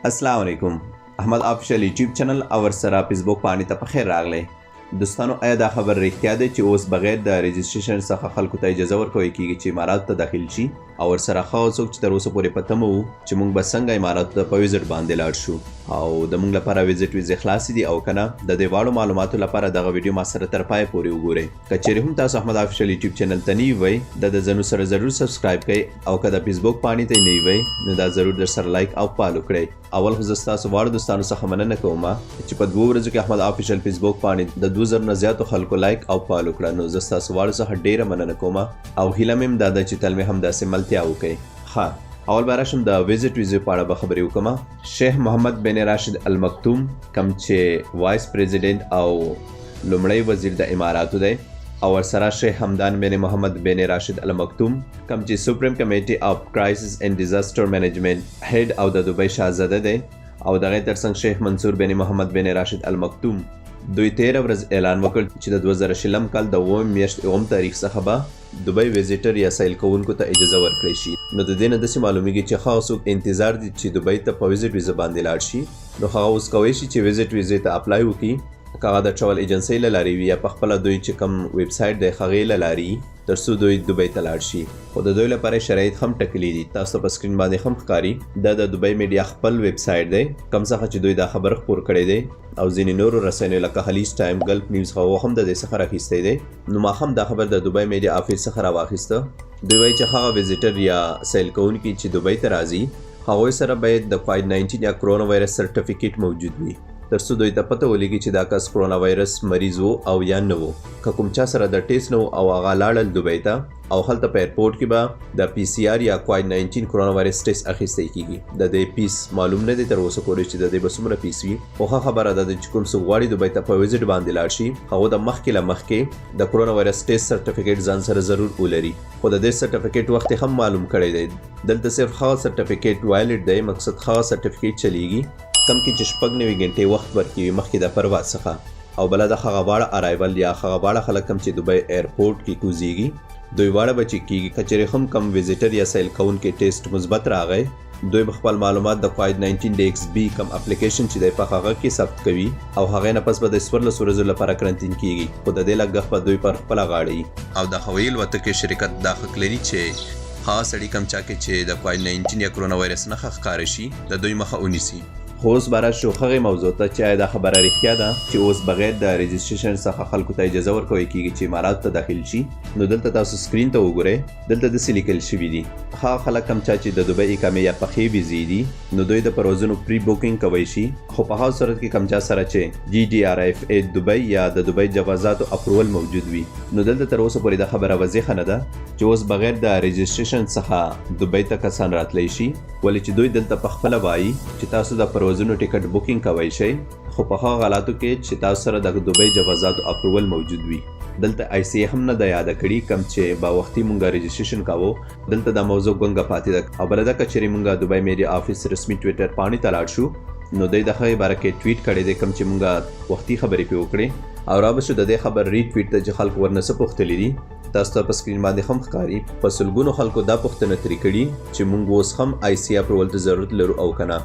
السلام علیکم. احمد آفیشل یوټیوب چینل او ورسره فیسبوک باندې ته په خیر راغلی. دوستانو آیا دا خبر رښتیا دی چې اوس بغیر د رجسټریشن څخه خلکو ته اجازه ورکوي کیږي چې اماراتو ته داخل شي او ورسره هغه څوک چې تر اوسه پورې په تمه وو چې موږ به څنګه اماراتو ته په ویزټ باندې لاړ شو او د موږ لپاره ویزې خلاصې دي او که نه د دې واړو معلوماتو لپاره دغه ویډیو ما سره تر پایه پورې وګورئ. که چیرې هم تاسو احمد آفیشل یوټیوب چینل ته نوي وئ د ځانو سره ضرور سبسکرایب کړئ او که د فیسبوک پاڼې ته نوي وئ نو دا ضرور در سره لایک او فالو کړئ. اول خو زه ستاسو واړو دوستانو څخه مننه کوم چې په 2 ورځو کې احمد آفیشل فیسبوک پاڼې د 2000 نه زیاتو خلکو لایک او فالو کړه. نو زه ستاسو واړو څخه ډیره مننه کوم او هیله مې هم دا ده چې تل مې هم داسې ملتیا وکړئ. اول به راشم د ویزې په اړه به خبرې وکړم. شیخ محمد بن راشد المکتوم کوم چې وایس پریزیډنټ او لومړی وزیر د اماراتو دی او ورسره شیخ حمدان بن محمد بن راشد المکتوم کوم چې سپریم کمیټي اف کرایسس اینڈ ډیزاستر منیجمنت هیډ او د دوبۍ شاهزاده دی او دغه ترڅنګ شیخ منصور بن محمد بن راشد المکتوم دوی 13 ورځ اعلان وکړ چې د 2020 کال د 9 میاشتې 9 تاریخ څخه به دوبۍ ویزیټر یا سیل کوونکو ته اجازه ورکړی شي. نو د دې نه داسې معلومیږي چې هغه څوک انتظار دي چې دوبۍ ته په ویزیټ ویزه باندې لاړ شي نو هغه اوس کولی شي چې ویزیټ ویزې ته اپلای وکړي، که هغه د ټراول ایجنسۍ له لارې وي یا پخپله دوی چې کوم ویب سایټ دی هغې له لارې تر څو دوی دوبۍ ته لاړ شي. خو د دوی لپاره شرایط هم ټاکلي دي. تاسو ته په سکرین باندې هم ښکاري دا د دوبۍ میډیا خپل ویب سایټ دی کوم څخه چې دوی دا خبر خپور کړی دی او ځینې نورو رسنیو لکه خلیج ټایم، ګلف نیوز هغه هم د دې څخه راخیستی دی. نو ما هم دا خبر د دوبۍ میډیا آفیس څخه راواخیسته. دوی وایي چې هغه ویزیټر یا سیل کوونکي چې دوبۍ ته راځي هغوی سره باید د کووډ-19 یا کرونا وایرس سرټیفیکیټ موجود وي تر څو دوی ته پته ولګي چې دا کس کرونا وایرس مریض و او یا نه و. که کوم چا سره د ټیسټ نه و او هغه لاړل دوبۍ ته او هلته په ایرپورټ کې به د PCR یا کووډ-19 کرونا وایرس ټیسټ اخیستی کیږي. د دې پیس معلوم نه دی تر اوسه پورې چې د دې به څومره پیس وي، خو ښه خبره ده چې کوم څوک غواړي دوبۍ ته په ویزټ باندې لاړ شي هغه د مخکې له مخکې د کرونا وایرس ټیسټ سرټیفیکیټ ځان سره ضرور ولري. خو د دې سرټیفیکیټ وخت هم معلوم کړی دی. دلته صرف هغه سرټیفیکیټ وایلډ دی، مقصد هغه سرټیفیکیټ چلیږي کم کې چې 9 غنټې وخت ورکوي مخکې د پرواز څخه او بله د هغه واړه ارایول یا هغه واړه خلک کم چې دوبۍ ایرپورټ کې کوزیږي دوی واړه به چې کېږي. که چیرې هم کم ویزیټر یا سیل کوونکی ټیسټ مثبت راغی دوی به خپل معلومات د کووډ-19 د XB کم اپلیکیشن چې دی په هغه کې ثبت کوي او هغې نه پس به د 14 ورځو لپاره کرنټین کېږي. خو د دې لګښت به دوی پر خپله غاړه او د هوایي الوتکې شرکت دا حق لري چې هغه سړي کم چا کې چې د کووډ-19 یا کرونا وایرس نښه ښکاره شي د دوی مخه ونیسي. خو اوس به راشو هغې موضوع ته چې آیا دا خبره رښتیا ده چې اوس بغیر د رجسټریشن څخه خلکو ته اجازه ورکوي کېږي چې اماراتو ته داخل شي. نو دلته تاسو سکرین ته وګورئ، دلته داسې لیکل شوي دي هغه خلک کم چا چې د دوبۍ اقامې یا پخې ویزې دي نو دوی د پروازونو پری بوکینګ کوی شي. خو په هغه صورت کې کم چا سره چې GDRFA دوبۍ یا د دوبۍ جوازاتو اپروول موجود وي نو دلته تر اوسه پورې دا خبره واضحه نه ده چې اوس بغیر د رجسټریشن څخه دوبۍ ته کسان راتلی شي، ولې چې دوی دلته پخپله وایي چې تاسو د پروازونو ټیکټ بوکینګ کوی شئ خو په هغه حالاتو کې چې تاسو سره د دوبۍ جوازاتو اپروول موجود وي. دلته ICA هم نه ده یاده کړي کم چې با وختي مونږ رجسټریشن کاوه دلته دا موضوع ګونګه پاتې ده. او بله ده که چیرې مونږ دوبۍ میډیا آفیس رسمي ټویټر پاڼې ته لاړ شو نو دوی د هغې باره کې ټویټ کړی دی کوم چې مونږ وختي خبرې پرې وکړې او را به شو د دې خبر ریټویټ ته چې خلکو ورنه څه پوښتلي دي. تاسو ته په سکرین باندې هم ښکاري په سلګونو خلکو دا پوښتنه ترې کړي چې مونږ اوس هم ICA اپروول ته ضرورت لرو او که نه.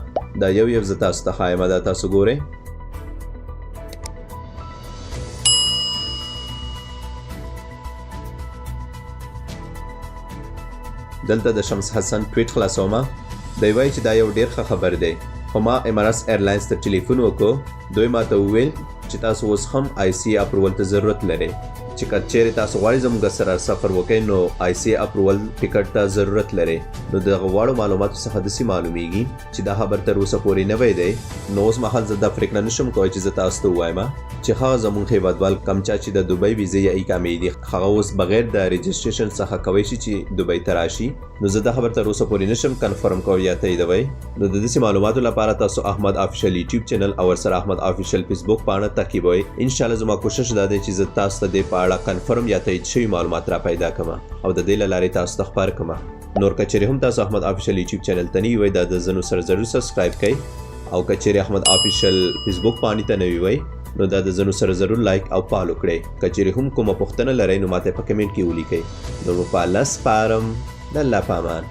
دا یو زه تاسو ته ښایم، دا تاسو ګورئ. دلته د شمس حسن ټویټ خلاصومه. دوی وایي چې دا یو ډېر ښه خبر دی خو ما اماراتس ایرلاینز ته ټلیفون وکړو دوی ما ته وویل چې تاسو اوس هم ICA اپروول ته ضرورت لرئ چې که چیرې تاسو غواړئ زموږ سره سفر وکړئ نو ICA اپروول ټیکټ ته ضرورت لرئ. نو د هغه واړو معلوماتو څخه داسې معلومیږي چې دا خبر تر اوسه پورې نوی دی. نو اوس مهال زه دا پرېکړه نشم کوی چې زه تاسو ته ووایم چې هغه زموږ هیوادوال کم چا چې د دوبۍ ویزې یا اقامې دي هغه اوس بغیر د رجسټریشن څخه کوی شي چې دوبۍ ته راشي. نو زه دا خبر تر اوسه پورې نشم کنفرم کوی یا تاییدوی. نو د داسې معلوماتو لپاره تاسو احمد آفیشل یوټیوب چینل او ورسره احمد آفیشل فیسبوک پاڼه تعقیبوئ. انشاءالله زما کوشش دا دی چې زه تاسو ته دې په اړه کنفرم یا تایید شوي معلومات را پیدا کړم او د دې له لارې تاسو ته خپاره کړم. نور که چیرې هم تاسو احمد آفیشل یوټیوب چینل ته نوي وئ دا د ځنو سره ضرور سبسکرایب کړئ او که چیرې احمد آفیشل فیسبوک پاڼې ته نوي وئ نو دا د ځنو سره ضرور لایک او فالو کړئ. که چیرې هم کومه پوښتنه لرئ نو ماته په کمنټ کې ولیکئ. نو په الله سپارم، د الله په امان.